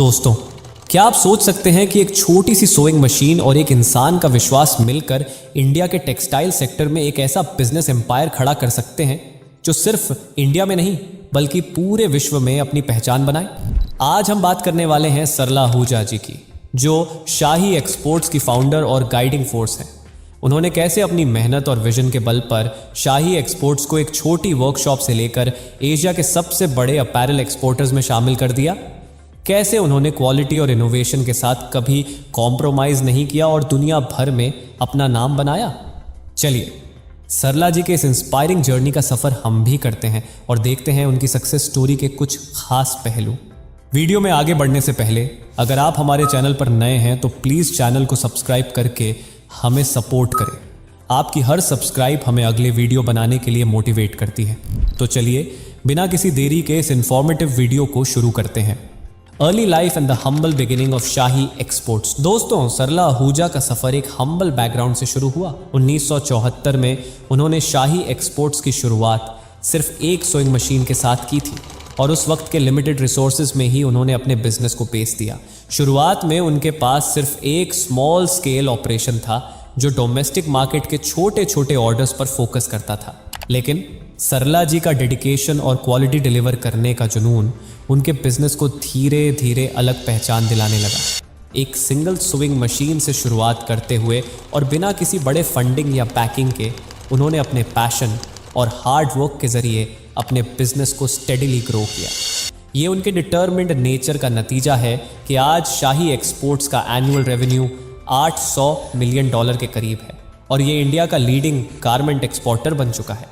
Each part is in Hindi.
दोस्तों, क्या आप सोच सकते हैं कि एक छोटी सी सोइंग मशीन और एक इंसान का विश्वास मिलकर इंडिया के टेक्सटाइल सेक्टर में एक ऐसा बिजनेस एम्पायर खड़ा कर सकते हैं जो सिर्फ इंडिया में नहीं बल्कि पूरे विश्व में अपनी पहचान बनाए। आज हम बात करने वाले हैं सरला आहूजा जी की, जो शाही एक्सपोर्ट्स की फाउंडर और गाइडिंग फोर्स हैं। उन्होंने कैसे अपनी मेहनत और विजन के बल पर शाही एक्सपोर्ट्स को एक छोटी वर्कशॉप से लेकर एशिया के सबसे बड़े अपैरल एक्सपोर्टर्स में शामिल कर दिया, कैसे उन्होंने क्वालिटी और इनोवेशन के साथ कभी कॉम्प्रोमाइज़ नहीं किया और दुनिया भर में अपना नाम बनाया। चलिए सरला जी के इस इंस्पायरिंग जर्नी का सफ़र हम भी करते हैं और देखते हैं उनकी सक्सेस स्टोरी के कुछ खास पहलू। वीडियो में आगे बढ़ने से पहले अगर आप हमारे चैनल पर नए हैं तो प्लीज़ चैनल को सब्सक्राइब करके हमें सपोर्ट करें। आपकी हर सब्सक्राइब हमें अगले वीडियो बनाने के लिए मोटिवेट करती है। तो चलिए बिना किसी देरी के इस इंफॉर्मेटिव वीडियो को शुरू करते हैं। Early life and the humble beginning of shahi exports. दोस्तों, सरला आहूजा का सफ़र एक हम्बल बैकग्राउंड से शुरू हुआ। 1974 में उन्होंने शाही एक्सपोर्ट्स की शुरुआत सिर्फ एक सोइंग मशीन के साथ की थी और उस वक्त के लिमिटेड रिसोर्सेज में ही उन्होंने अपने बिजनेस को पेश दिया। शुरुआत में उनके पास सिर्फ एक स्मॉल स्केल ऑपरेशन था जो डोमेस्टिक मार्केट के छोटे छोटे ऑर्डर्स पर फोकस करता था, लेकिन सरला जी का डेडिकेशन और क्वालिटी डिलीवर करने का जुनून उनके बिजनेस को धीरे धीरे अलग पहचान दिलाने लगा। एक सिंगल सोइंग मशीन से शुरुआत करते हुए और बिना किसी बड़े फंडिंग या पैकिंग के उन्होंने अपने पैशन और हार्ड वर्क के ज़रिए अपने बिजनेस को स्टेडिली ग्रो किया। ये उनके डिटर्मिन्ड नेचर का नतीजा है कि आज शाही एक्सपोर्ट्स का एनुअल रेवेन्यू $800 मिलियन के करीब है और ये इंडिया का लीडिंग गारमेंट एक्सपोर्टर बन चुका है।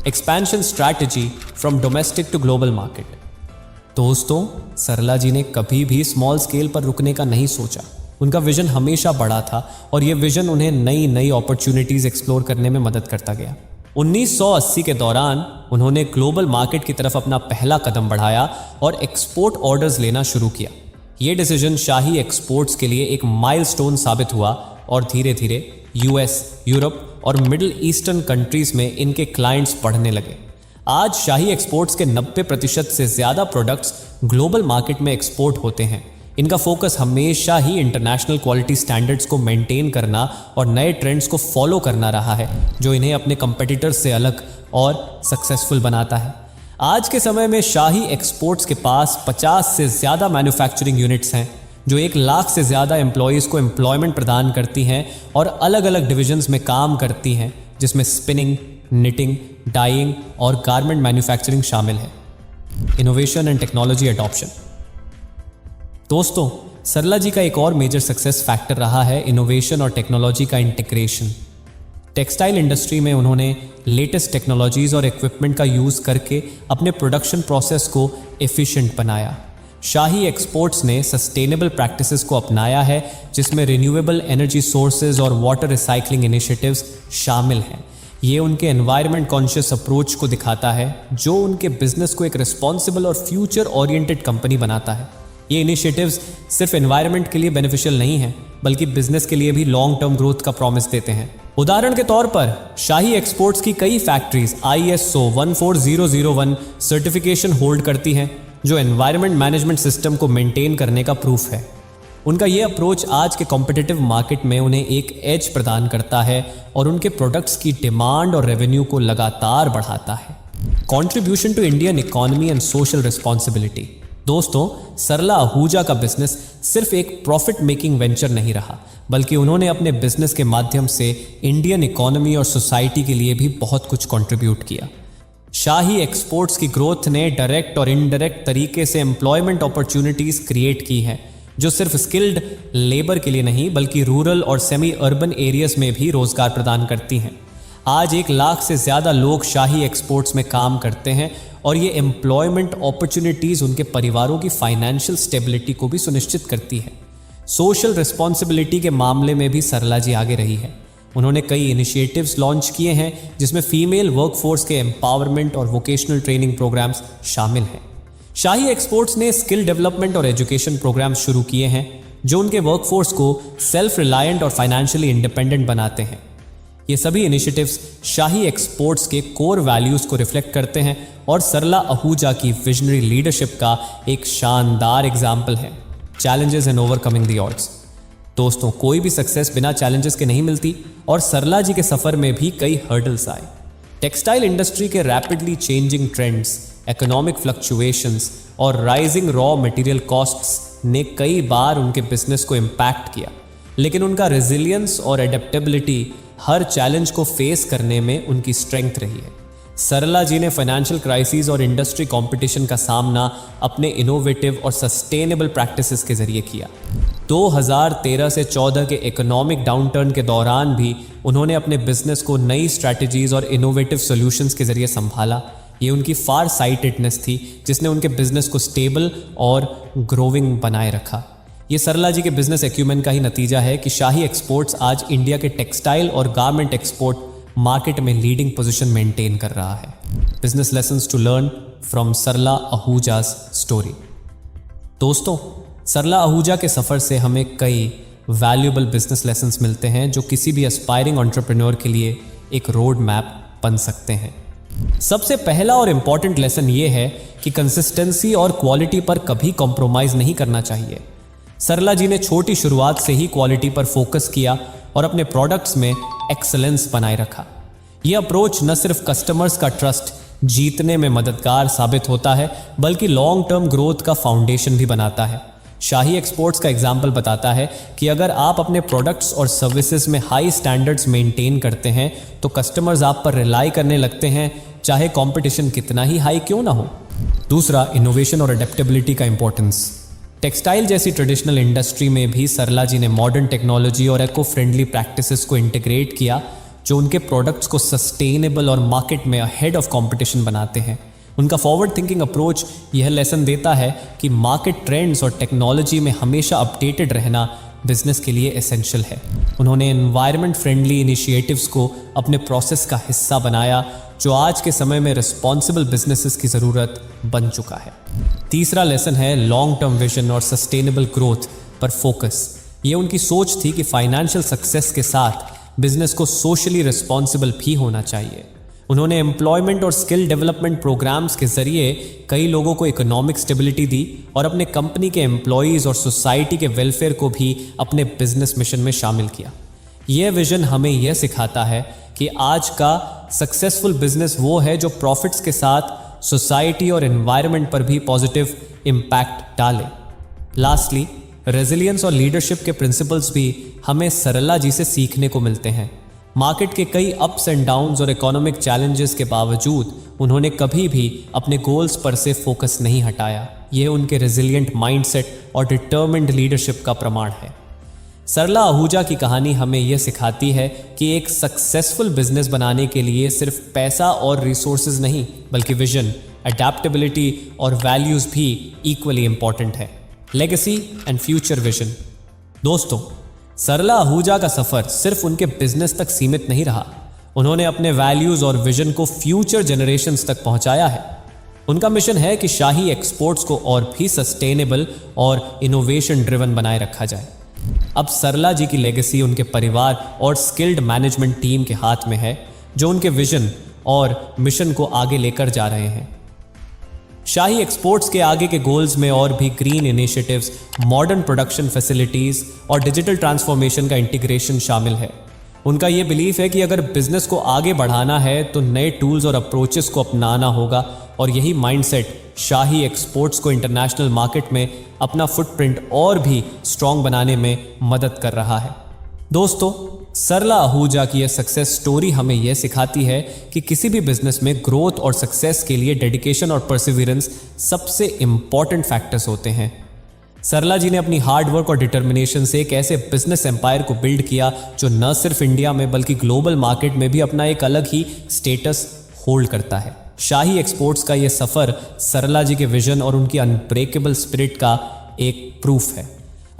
Expansion strategy from domestic to global market. दोस्तों, सरला जी ने कभी भी स्मॉल स्केल पर रुकने का नहीं सोचा। उनका विजन हमेशा बड़ा था और ये विजन उन्हें नई नई अपॉर्चुनिटीज़ एक्सप्लोर करने में मदद करता गया। 1980 के दौरान उन्होंने ग्लोबल मार्केट की तरफ अपना पहला कदम बढ़ाया और एक्सपोर्ट ऑर्डर्स लेना शुरू किया। ये डिसीजन शाही एक्सपोर्ट्स के लिए एक माइलस्टोन साबित हुआ और धीरे धीरे यूएस, यूरोप और मिडिल ईस्टर्न कंट्रीज़ में इनके क्लाइंट्स बढ़ने लगे। आज शाही एक्सपोर्ट्स के 90% से ज़्यादा प्रोडक्ट्स ग्लोबल मार्केट में एक्सपोर्ट होते हैं। इनका फोकस हमेशा ही इंटरनेशनल क्वालिटी स्टैंडर्ड्स को मेंटेन करना और नए ट्रेंड्स को फॉलो करना रहा है, जो इन्हें अपने कंपेटिटर्स से अलग और सक्सेसफुल बनाता है। आज के समय में शाही एक्सपोर्ट्स के पास 50 से ज़्यादा मैन्युफैक्चरिंग यूनिट्स हैं जो 1 लाख से ज़्यादा एम्प्लॉयज़ को एम्प्लॉयमेंट प्रदान करती हैं और अलग अलग डिविजन्स में काम करती हैं, जिसमें स्पिनिंग, निटिंग, डाइंग और गारमेंट मैन्युफैक्चरिंग शामिल है। Innovation and technology adoption. दोस्तों, सरला जी का एक और मेजर सक्सेस फैक्टर रहा है इनोवेशन और टेक्नोलॉजी का इंटीग्रेशन। टेक्सटाइल इंडस्ट्री में उन्होंने लेटेस्ट टेक्नोलॉजीज़ और इक्विपमेंट का यूज़ करके अपने प्रोडक्शन प्रोसेस को एफिशिएंट बनाया। शाही एक्सपोर्ट्स ने सस्टेनेबल प्रैक्टिसेस को अपनाया है, जिसमें रिन्यूएबल एनर्जी सोर्सेज और वाटर रिसाइकलिंग इनिशिएटिव्स शामिल हैं। ये उनके एनवायरनमेंट कॉन्शियस अप्रोच को दिखाता है, जो उनके बिजनेस को एक रिस्पॉन्सिबल और फ्यूचर ओरिएंटेड कंपनी बनाता है। ये इनिशिएटिव्स सिर्फ एनवायरनमेंट के लिए बेनिफिशियल नहीं हैं, बल्कि बिजनेस के लिए भी लॉन्ग टर्म ग्रोथ का प्रॉमिस देते हैं। उदाहरण के तौर पर शाही एक्सपोर्ट्स की कई फैक्ट्रीज ISO 14001 सर्टिफिकेशन होल्ड करती हैं, जो एनवायरनमेंट मैनेजमेंट सिस्टम को मेंटेन करने का प्रूफ है। उनका ये अप्रोच आज के कॉम्पिटिटिव मार्केट में उन्हें एक एज प्रदान करता है और उनके प्रोडक्ट्स की डिमांड और रेवेन्यू को लगातार बढ़ाता है। Contribution to Indian economy and social responsibility. दोस्तों, सरला आहूजा का बिजनेस सिर्फ एक प्रॉफिट मेकिंग वेंचर नहीं रहा, बल्कि उन्होंने अपने बिजनेस के माध्यम से इंडियन इकोनॉमी और सोसाइटी के लिए भी बहुत कुछ कंट्रीब्यूट किया। शाही एक्सपोर्ट्स की ग्रोथ ने डायरेक्ट और इनडायरेक्ट तरीके से एम्प्लॉयमेंट अपॉर्चुनिटीज़ क्रिएट की हैं, जो सिर्फ स्किल्ड लेबर के लिए नहीं बल्कि रूरल और सेमी अर्बन एरियाज में भी रोजगार प्रदान करती हैं। आज 1 लाख से ज़्यादा लोग शाही एक्सपोर्ट्स में काम करते हैं और ये एम्प्लॉयमेंट अपॉर्चुनिटीज़ उनके परिवारों की फाइनेंशियल स्टेबिलिटी को भी सुनिश्चित करती है। सोशल रिस्पॉन्सिबिलिटी के मामले में भी सरला जी आगे रही है। उन्होंने कई इनिशिएटिव्स लॉन्च किए हैं, जिसमें फीमेल वर्कफोर्स के एम्पावरमेंट और वोकेशनल ट्रेनिंग प्रोग्राम्स शामिल हैं। शाही एक्सपोर्ट्स ने स्किल डेवलपमेंट और एजुकेशन प्रोग्राम्स शुरू किए हैं, जो उनके वर्कफोर्स को सेल्फ रिलायंट और फाइनेंशियली इंडिपेंडेंट बनाते हैं। ये सभी इनिशिएटिव्स शाही एक्सपोर्ट्स के कोर वैल्यूज को रिफ्लेक्ट करते हैं और सरला आहूजा की विजनरी लीडरशिप का एक शानदार एग्जाम्पल है। Challenges and overcoming the odds. दोस्तों, कोई भी सक्सेस बिना चैलेंजेस के नहीं मिलती और सरला जी के सफर में भी कई हर्डल्स आए। टेक्सटाइल इंडस्ट्री के rapidly changing trends, economic fluctuations और राइजिंग रॉ मटेरियल कॉस्ट्स ने कई बार उनके बिजनेस को इम्पैक्ट किया, लेकिन उनका रेजिलियंस और एडेप्टेबिलिटी हर चैलेंज को फेस करने में उनकी स्ट्रेंथ रही है। सरला जी ने फाइनेंशियल क्राइसिस और इंडस्ट्री कंपटीशन का सामना अपने इनोवेटिव और सस्टेनेबल प्रैक्टिसेस के जरिए किया। 2013 से 14 के इकोनॉमिक डाउनटर्न के दौरान भी उन्होंने अपने बिजनेस को नई स्ट्रैटेजीज और इनोवेटिव सॉल्यूशंस के जरिए संभाला। ये उनकी फार साइटेडनेस थी जिसने उनके बिजनेस को स्टेबल और ग्रोविंग बनाए रखा। ये सरला जी के बिजनेस एक्यूमेन का ही नतीजा है कि शाही एक्सपोर्ट्स आज इंडिया के टेक्सटाइल और गारमेंट एक्सपोर्ट मार्केट में लीडिंग पोजीशन मेंटेन कर रहा है। Business lessons to learn from Sarla Ahuja's story. दोस्तों, सरला आहूजा के सफ़र से हमें कई वैल्यूएबल बिजनेस लेसन्स मिलते हैं जो किसी भी एस्पायरिंग एंटरप्रेन्योर के लिए एक रोड मैप बन सकते हैं। सबसे पहला और इम्पॉर्टेंट लेसन ये है कि कंसिस्टेंसी और क्वालिटी पर कभी कॉम्प्रोमाइज़ नहीं करना चाहिए। सरला जी ने छोटी शुरुआत से ही क्वालिटी पर फोकस किया और अपने प्रोडक्ट्स में एक्सेलेंस बनाए रखा। यह अप्रोच न सिर्फ कस्टमर्स का ट्रस्ट जीतने में मददगार साबित होता है, बल्कि लॉन्ग टर्म ग्रोथ का फाउंडेशन भी बनाता है। शाही एक्सपोर्ट्स का एग्जाम्पल बताता है कि अगर आप अपने प्रोडक्ट्स और सर्विसेज में हाई स्टैंडर्ड्स मेंटेन करते हैं तो कस्टमर्स आप पर रिलाई करने लगते हैं, चाहे कंपटीशन कितना ही हाई क्यों ना हो। दूसरा, इनोवेशन और अडेप्टेबिलिटी का इंपॉर्टेंस। टेक्सटाइल जैसी ट्रेडिशनल इंडस्ट्री में भी सरला जी ने मॉडर्न टेक्नोलॉजी और एको फ्रेंडली प्रैक्टिसेस को इंटीग्रेट किया जो उनके प्रोडक्ट्स को सस्टेनेबल और मार्केट में अहेड ऑफ कंपटीशन बनाते हैं। उनका फॉरवर्ड थिंकिंग अप्रोच यह लेसन देता है कि मार्केट ट्रेंड्स और टेक्नोलॉजी में हमेशा अपडेटेड रहना बिजनेस के लिए एसेंशियल है। उन्होंने एनवायरनमेंट फ्रेंडली इनिशिएटिव्स को अपने प्रोसेस का हिस्सा बनाया जो आज के समय में रिस्पॉन्सिबल बिजनेसेस की ज़रूरत बन चुका है। तीसरा लेसन है लॉन्ग टर्म विजन और सस्टेनेबल ग्रोथ पर फोकस। ये उनकी सोच थी कि फाइनेंशियल सक्सेस के साथ बिजनेस को सोशली रिस्पॉन्सिबल भी होना चाहिए। उन्होंने एम्प्लॉयमेंट और स्किल डेवलपमेंट प्रोग्राम्स के जरिए कई लोगों को इकोनॉमिक स्टेबिलिटी दी और अपने कंपनी के एम्प्लॉयज़ और सोसाइटी के वेलफेयर को भी अपने बिजनेस मिशन में शामिल किया। यह विजन हमें यह सिखाता है कि आज का सक्सेसफुल बिजनेस वो है जो प्रॉफिट्स के साथ सोसाइटी और एनवायरनमेंट पर भी पॉजिटिव इम्पैक्ट डाले। लास्टली, रेजिलियंस और लीडरशिप के प्रिंसिपल्स भी हमें सरला जी से सीखने को मिलते हैं। मार्केट के कई अप्स एंड डाउन्स और इकोनॉमिक चैलेंजेस के बावजूद उन्होंने कभी भी अपने गोल्स पर से फोकस नहीं हटाया। यह उनके रेजिलियंट माइंडसेट और डिटर्मिन्ड लीडरशिप का प्रमाण है। सरला आहूजा की कहानी हमें यह सिखाती है कि एक सक्सेसफुल बिजनेस बनाने के लिए सिर्फ पैसा और रिसोर्सेज नहीं, बल्कि विजन, अडेप्टेबिलिटी और वैल्यूज भी इक्वली इंपॉर्टेंट है। Legacy and future vision. दोस्तों, सरला आहूजा का सफर सिर्फ उनके बिजनेस तक सीमित नहीं रहा। उन्होंने अपने वैल्यूज और विजन को फ्यूचर जनरेशंस तक पहुंचाया है। उनका मिशन है कि शाही एक्सपोर्ट्स को और भी सस्टेनेबल और इनोवेशन ड्रिवन बनाए रखा जाए। अब सरला जी की लेगेसी उनके परिवार और स्किल्ड मैनेजमेंट टीम के हाथ में है जो उनके विजन और मिशन को आगे लेकर जा रहे हैं। शाही एक्सपोर्ट्स के आगे के गोल्स में और भी green initiatives, modern production facilities और डिजिटल ट्रांसफॉर्मेशन का इंटीग्रेशन शामिल है। उनका ये बिलीफ है कि अगर बिजनेस को आगे बढ़ाना है तो नए टूल्स और अप्रोचेस को अपनाना होगा और यही माइंडसेट शाही एक्सपोर्ट्स को इंटरनेशनल मार्केट में अपना फुटप्रिंट और भी स्ट्रॉन्ग बनाने में मदद कर रहा है। दोस्तों, सरला आहूजा की यह सक्सेस स्टोरी हमें यह सिखाती है कि किसी भी बिजनेस में ग्रोथ और सक्सेस के लिए डेडिकेशन और परसिवियरेंस सबसे इंपॉर्टेंट फैक्टर्स होते हैं। सरला जी ने अपनी हार्ड वर्क और डिटर्मिनेशन से एक ऐसे बिजनेस एम्पायर को बिल्ड किया जो न सिर्फ इंडिया में बल्कि ग्लोबल मार्केट में भी अपना एक अलग ही स्टेटस होल्ड करता है। शाही एक्सपोर्ट्स का यह सफ़र सरला जी के विजन और उनकी अनब्रेकेबल स्पिरिट का एक प्रूफ है।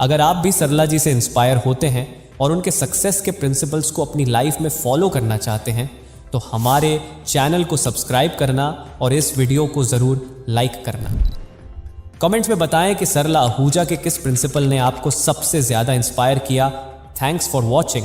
अगर आप भी सरला जी से इंस्पायर होते हैं और उनके सक्सेस के प्रिंसिपल्स को अपनी लाइफ में फॉलो करना चाहते हैं तो हमारे चैनल को सब्सक्राइब करना और इस वीडियो को ज़रूर लाइक करना। कमेंट्स में बताएं कि सरला आहूजा के किस प्रिंसिपल ने आपको सबसे ज़्यादा इंस्पायर किया। Thanks for watching.